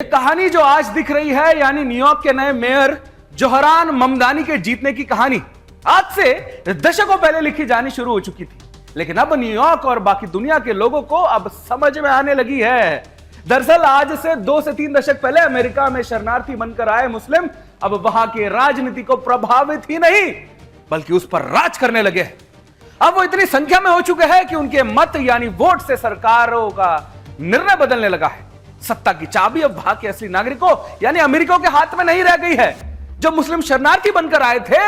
कहानी जो आज दिख रही है यानी न्यूयॉर्क के नए मेयर जोहरान ममदानी के जीतने की कहानी आज से दशकों पहले लिखी जानी शुरू हो चुकी थी, लेकिन अब न्यूयॉर्क और बाकी दुनिया के लोगों को अब समझ में आने लगी है। दरअसल आज से 2 से 3 दशक पहले अमेरिका में शरणार्थी बनकर आए मुस्लिम अब वहां के राजनीति को प्रभावित ही नहीं बल्कि उस पर राज करने लगे। अब वो इतनी संख्या में हो चुके हैं कि उनके मत यानी वोट से सरकारों का निर्णय बदलने लगा है। सत्ता की चाबी अब वहां के असली नागरिकों यानी अमीरों के हाथ में नहीं रह गई है। जो मुस्लिम शरणार्थी बनकर आए थे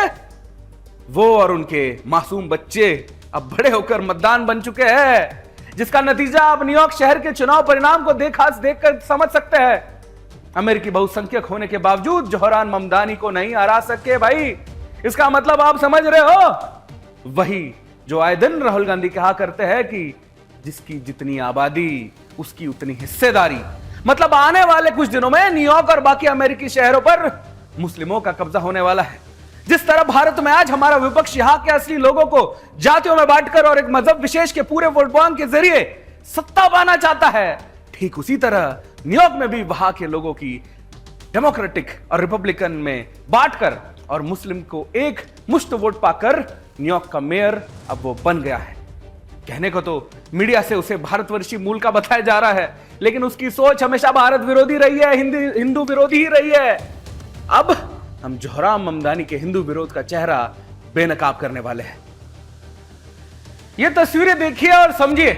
वो और उनके मासूम बच्चे अब बड़े होकर मतदान बन चुके हैं, जिसका नतीजा आप न्यूयॉर्क शहर के चुनाव परिणाम को देखकर समझ सकते हैं। अमेरिकी बहुसंख्यक होने के बावजूद जोहरान ममदानी को नहीं हरा सके भाई। इसका मतलब आप समझ रहे हो, वही जो आए दिन राहुल गांधी कहा करते हैं कि जिसकी जितनी आबादी उसकी उतनी हिस्सेदारी। मतलब आने वाले कुछ दिनों में न्यूयॉर्क और बाकी अमेरिकी शहरों पर मुस्लिमों का कब्जा होने वाला है। जिस तरह भारत में आज हमारा विपक्ष यहां के असली लोगों को जातियों में बांटकर और एक मजहब विशेष के पूरे वोट बैंक के जरिए सत्ता पाना चाहता है, ठीक उसी तरह न्यूयॉर्क में भी वहां के लोगों की डेमोक्रेटिक और रिपब्लिकन में बांटकर और मुस्लिम को एक मुश्त वोट पाकर न्यूयॉर्क का मेयर अब वो बन गया है। कहने को तो मीडिया से उसे भारतवर्षी मूल का बताया जा रहा है, लेकिन उसकी सोच हमेशा भारत विरोधी रही है, हिंदू विरोधी ही रही है। अब हम जोहरान ममदानी के हिंदू विरोध का चेहरा बेनकाब करने वाले हैं। ये तस्वीरें देखिए और समझिए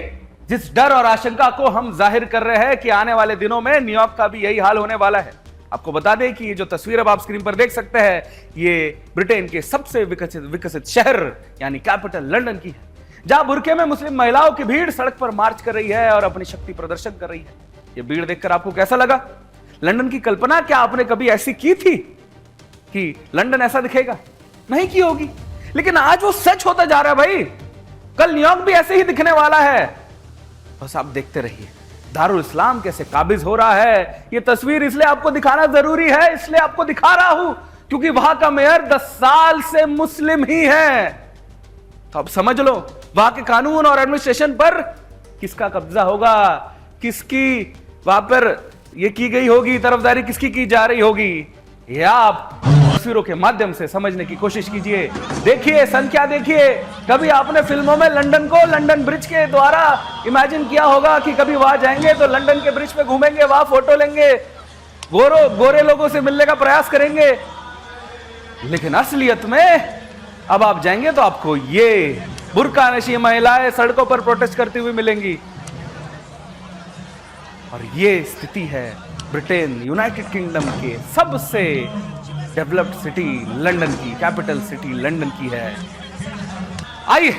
जिस डर और आशंका को हम जाहिर कर रहे हैं कि आने वाले दिनों में न्यूयॉर्क का भी यही हाल होने वाला है। आपको बता दें कि ये जो तस्वीर अब आप स्क्रीन पर देख सकते हैं ये ब्रिटेन के सबसे विकसित शहर यानी कैपिटल लंदन की है, जहां बुरके में मुस्लिम महिलाओं की भीड़ सड़क पर मार्च कर रही है और अपनी शक्ति प्रदर्शन कर रही है। ये भीड़ देखकर आपको कैसा लगा? लंदन की कल्पना क्या आपने कभी ऐसी की थी कि लंदन ऐसा दिखेगा? नहीं की होगी, लेकिन आज वो सच होता जा रहा है भाई। कल न्यूयॉर्क भी ऐसे ही दिखने वाला है। बस आप देखते रहिए दारुल इस्लाम कैसे काबिज हो रहा है। ये तस्वीर इसलिए आपको दिखाना जरूरी है, इसलिए आपको दिखा रहा हूं क्योंकि वहां का मेयर 10 साल से मुस्लिम ही है। तो अब समझ लो वहां के कानून और एडमिनिस्ट्रेशन पर किसका कब्जा होगा, किसकी वहां पर यह की गई होगी, तरफदारी किसकी की जा रही होगी। यह आप तस्वीरों के माध्यम से समझने की कोशिश कीजिए। देखिए संख्या देखिए। कभी आपने फिल्मों में लंदन को लंदन ब्रिज के द्वारा इमेजिन किया होगा कि कभी वहां जाएंगे तो लंदन के ब्रिज पे घूमेंगे, वहां फोटो लेंगे, गोरे लोगों से मिलने का प्रयास करेंगे, लेकिन असलियत में अब आप जाएंगे तो आपको ये बुर्का नशी महिलाएं सड़कों पर प्रोटेस्ट करती हुई मिलेंगी। और ये स्थिति है ब्रिटेन यूनाइटेड किंगडम के सबसे डेवलप्ड सिटी लंदन की, कैपिटल सिटी लंदन की है। आइए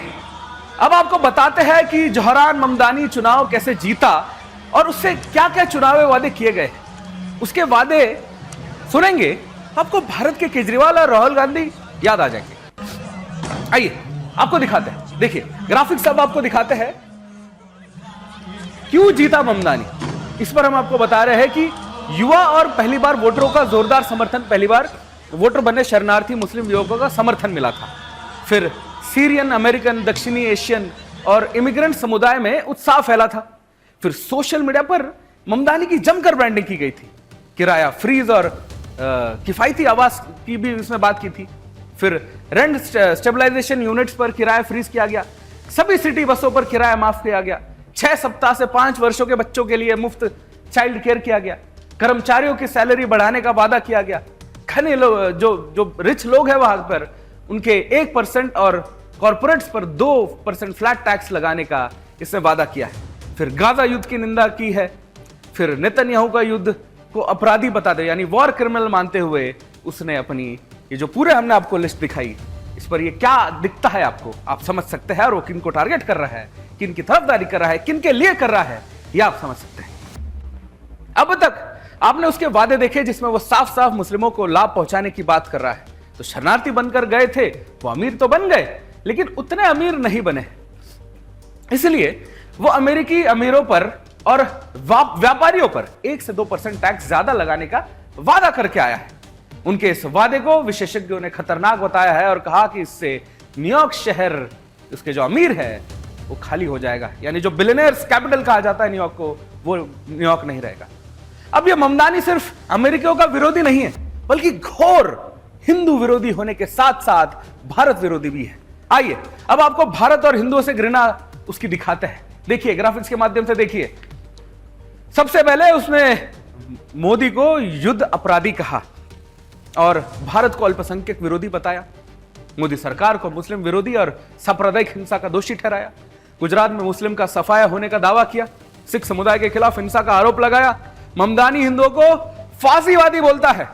अब आपको बताते हैं कि जोहरान ममदानी चुनाव कैसे जीता और उससे क्या क्या चुनावी वादे किए गए। उसके वादे सुनेंगे आपको भारत के केजरीवाल और राहुल गांधी याद आ जाएंगे। आइए आपको दिखाते हैं, देखिए ग्राफिक्स अब आपको दिखाते हैं क्यों जीता ममदानी। इस पर हम आपको बता रहे हैं कि युवा और पहली बार वोटरों का जोरदार समर्थन, पहली बार वोटर बने शरणार्थी मुस्लिम युवकों का समर्थन मिला था। फिर सीरियन, अमेरिकन, दक्षिणी एशियन और इमिग्रेंट समुदाय में उत्साह फैला था। फिर सोशल मीडिया पर ममदानी की जमकर ब्रांडिंग की गई थी। किराया फ्रीज और किफायती आवास की भी इसमें बात की थी। फिर रेंट स्टेबलाइजेशन यूनिट्स पर किराया फ्रीज किया गया। सभी सिटी बसों पर किराया माफ किया गया। 6 सप्ताह से 5 वर्षों के बच्चों के लिए मुफ्त चाइल्ड केयर किया गया। कर्मचारियों की सैलरी बढ़ाने का वादा किया गया। खने लोग जो रिच लोग हैं वहां पर उनके 1% और कॉर्पोरेट्स पर 2% फ्लैट टैक्स लगाने का इसने वादा किया है। फिर गाजा युद्ध की निंदा की है। फिर नेतन्याहू का युद्ध को अपराधी बताते यानी वॉर क्रिमिनल मानते हुए उसने अपनी ये जो पूरे हमने आपको लिस्ट दिखाई, इस पर ये क्या दिखता है आपको आप समझ सकते हैं। और वो किन को टारगेट कर रहा है, किन की तरफदारी कर रहा है, किन के लिए कर रहा है, ये आप समझ सकते हैं। अब तक आपने उसके वादे देखे जिसमें वो साफ साफ मुस्लिमों को लाभ पहुंचाने की बात कर रहा है। तो शरणार्थी बनकर गए थे वो अमीर तो बन गए, लेकिन उतने अमीर नहीं बने। इसलिए वो अमेरिकी अमीरों पर और व्यापारियों पर 1 से 2% टैक्स ज्यादा लगाने का वादा करके आया है। उनके इस वादे को विशेषज्ञों ने खतरनाक बताया है और कहा कि इससे न्यूयॉर्क शहर उसके जो अमीर है वो खाली हो जाएगा, यानी जो बिलियनियर्स कैपिटल कहा जाता है न्यूयॉर्क को, वो न्यूयॉर्क नहीं रहेगा। अब यह ममदानी सिर्फ अमेरिकियों का विरोधी नहीं है, बल्कि घोर हिंदू विरोधी होने के साथ साथ भारत विरोधी भी है। आइए अब आपको भारत और हिंदुओं से घृणा उसकी दिखाते हैं। देखिए, ग्राफिक्स के माध्यम से देखिए। सबसे पहले उसने मोदी को युद्ध अपराधी कहा और भारत को अल्पसंख्यक विरोधी बताया। मोदी सरकार को मुस्लिम विरोधी और सांप्रदायिक हिंसा का दोषी ठहराया। गुजरात में मुस्लिम का सफाया होने का दावा किया। सिख समुदाय के खिलाफ हिंसा का आरोप लगाया। ममदानी हिंदुओं को फांसीवादी बोलता है।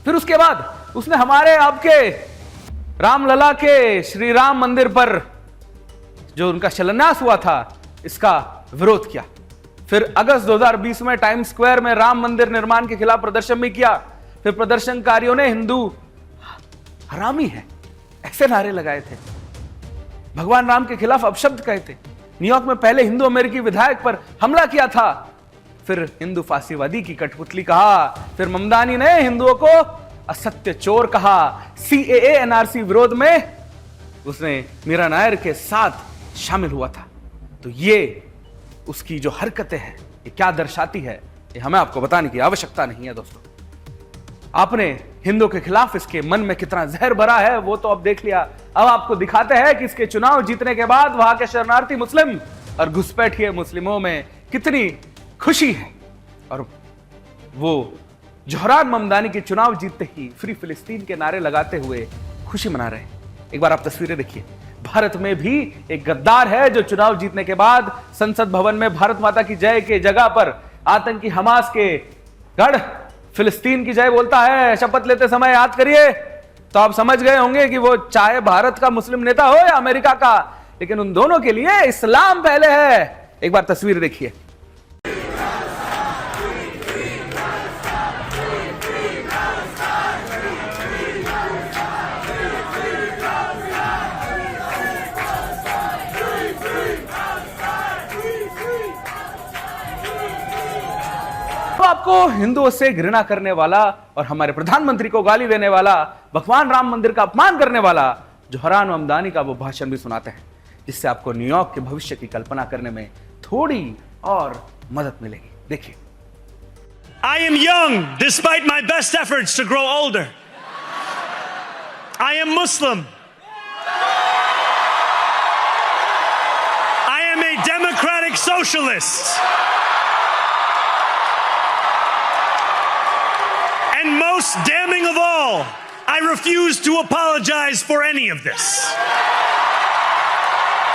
फिर उसके बाद उसने हमारे आपके रामलला के श्री राम मंदिर पर जो उनका शिलान्यास हुआ था, इसका विरोध किया। फिर अगस्त 2020 में टाइम्स स्क्वायर में राम मंदिर निर्माण के खिलाफ प्रदर्शन भी किया। फिर प्रदर्शनकारियों ने हिंदू हरामी है ऐसे नारे लगाए थे। भगवान राम के खिलाफ अपशब्द कहे थे। न्यूयॉर्क में पहले हिंदू अमेरिकी विधायक पर हमला किया था। फिर हिंदू फांसीवादी की कठपुतली कहा। फिर ममदानी ने हिंदुओं को असत्य चोर कहा। सीएए एनआरसी विरोध में उसने मीरा नायर के साथ शामिल हुआ था। तो ये उसकी जो हरकतें हैं, ये क्या दर्शाती है, ये हमें आपको बताने की आवश्यकता नहीं है। दोस्तों, आपने हिंदुओं के खिलाफ इसके मन में कितना जहर भरा है वो तो अब देख लिया। अब आपको दिखाते हैं कि इसके चुनाव जीतने के बाद वहां के शरणार्थी मुस्लिम और घुसपैठिए मुस्लिमों में कितनी खुशी है। और वो जोहरान ममदानी के चुनाव जीतते ही फ्री फिलिस्तीन के नारे लगाते हुए खुशी मना रहे हैं। एक बार आप तस्वीरें देखिए। भारत में भी एक गद्दार है जो चुनाव जीतने के बाद संसद भवन में भारत माता की जय के जगह पर आतंकी हमास के गढ़ फिलिस्तीन की जय बोलता है। शपथ लेते समय याद करिए तो आप समझ गए होंगे कि वो चाहे भारत का मुस्लिम नेता हो या अमेरिका का, लेकिन उन दोनों के लिए इस्लाम पहले है। एक बार तस्वीर देखिए। आपको हिंदुओं से घृणा करने वाला और हमारे प्रधानमंत्री को गाली देने वाला, भगवान राम मंदिर का अपमान करने वाला जोहरान ममदानी का वो भाषण भी सुनाते हैं, जिससे आपको न्यूयॉर्क के भविष्य की कल्पना करने में थोड़ी और मदद मिलेगी। देखिए। I am young despite my best efforts to grow older. I am Muslim. I am a democratic socialist. And most damning of all, I refuse to apologize for any of this.